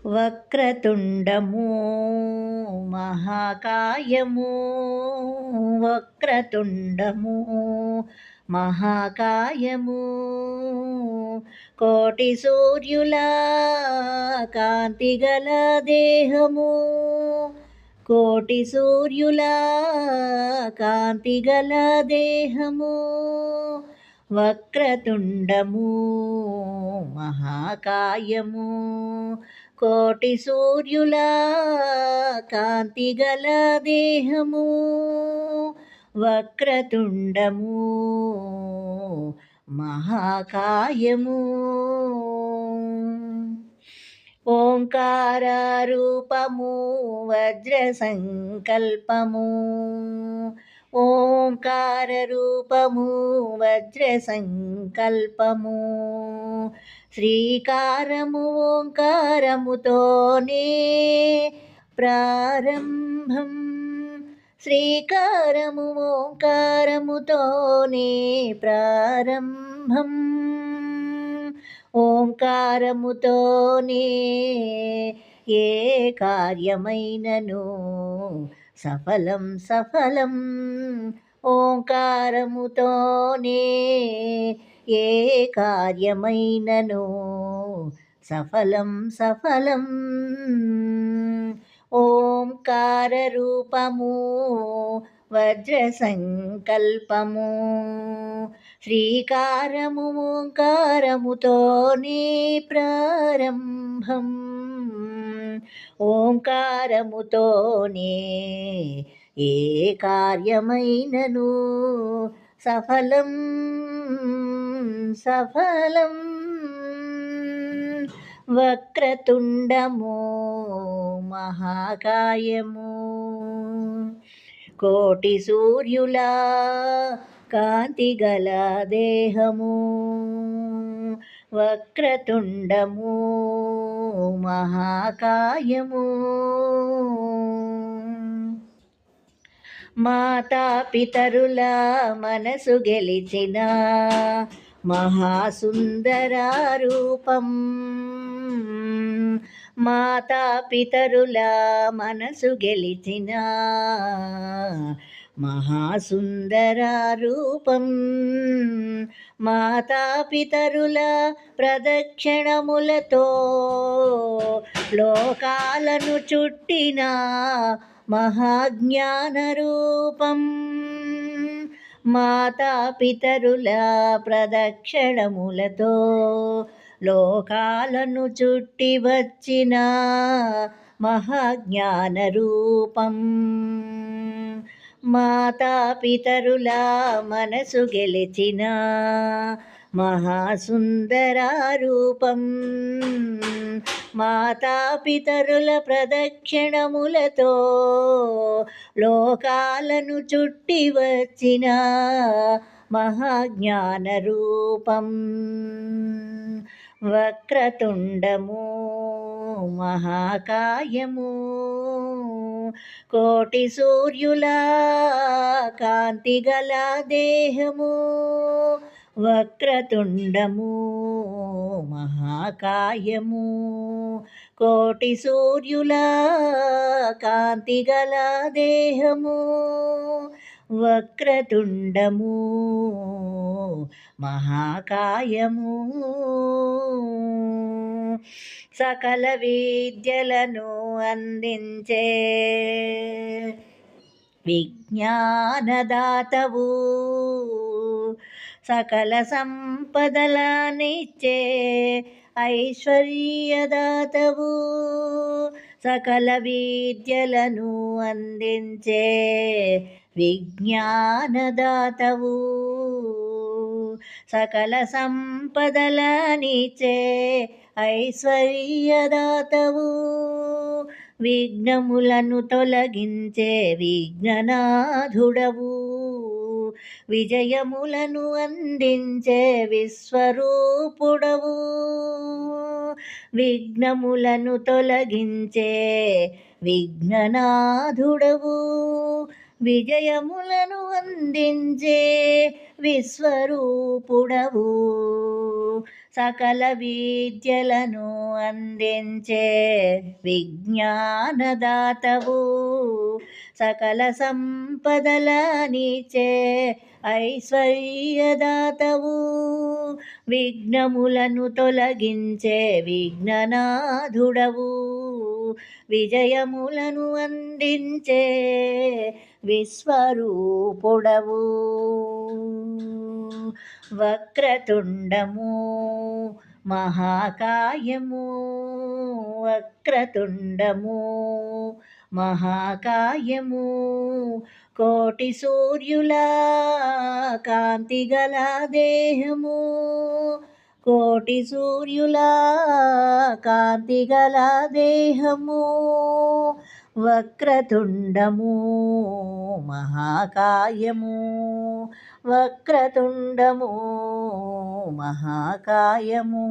వక్రతుండము మహాకాయము వక్రతుండము మహాకాయము కోటి సూర్యుల కాంతిగల దేహము కోటి సూర్యుల కాంతిగల దేహము వక్రతుండము మహాకాయము కోటి సూర్యుల కాంతిగల దేహము వక్రతుండము మహాకాయము ఓంకార రూపము వజ్ర సంకల్పము ఓంకార రూపము వజ్ర సంకల్పము శ్రీకారము ఓంకారముతోనే ప్రారంభం శ్రీకారము ఓంకారముతోనే ప్రారంభం ఓంకారముతోనే ఏ కార్యమైనను సఫలం సఫలం ఓంకారముతోనే ఏ కార్యమైనను సఫలం సఫలం ఓంకార రూపము వజ్ర సంకల్పము శ్రీకారము ఓంకారముతోనే ప్రారంభం ఓంకారముతోనే ఏ కార్యమైనను సఫలం సఫలం వక్రతుండము మహాకాయము కోటి సూర్యుల కాంతిగల దేహము వక్రతుండము మహాకాయము మాతాపితరుల మనసు గెలిచిన మహాసుందర రూపం మాతాపితరుల మనసు గెలిచిన మహాసుందర రూపం మాతాపితరుల ప్రదక్షిణములతో లోకాలను చుట్టిన మహాజ్ఞాన రూపం మాతాపితరుల ప్రదక్షిణములతో లోకాలను చుట్టి వచ్చిన మహాజ్ఞాన రూపం మాతాపితరుల మనసు గెలిచిన మహాసుందర రూపం మాతాపితరుల ప్రదక్షిణములతో లోకాలను చుట్టి వచ్చిన మహాజ్ఞాన రూపం వక్రతుండము మహాకాయము కోటి సూర్యుల కాంతిగల దేహము వక్రతుండము మహాకాయము కోటి సూర్యుల కాంతిగల దేహము వక్రతుండము మహాకాయము సకల విద్యలను అందించే విజ్ఞానదాతవు సకల సంపదలనిచ్చే ఐశ్వర్యదాతవు సకల విద్యలను అందించే విజ్ఞానదాతవు సకల సంపదలనిచ్చే ఐశ్వర్యదాతవు విఘ్నములను తొలగించే విఘ్ననాథుడవు విజయములను అందించే విశ్వరూపుడవు విఘ్నములను తొలగించే విఘ్ననాథుడవు విజయములను అందించే విశ్వరూపుడవు, సకల విద్యలను అందించే విజ్ఞానదాతవు, సకల సంపదలనిచే ఐశ్వర్యదాతవు, విఘ్నములను తొలగించే విఘ్ననాథుడవు, విజయములను అందించే విశ్వరూపుడవు. వక్రతుండము మహాకాయము, వక్రతుండము మహాకాయము, కోటి సూర్యుల కాంతిగల దేహము, కోటి సూర్యుల కాంతిగల దేహము, వక్రతుండము మహాకాయము, వక్రతుండము మహాకాయము.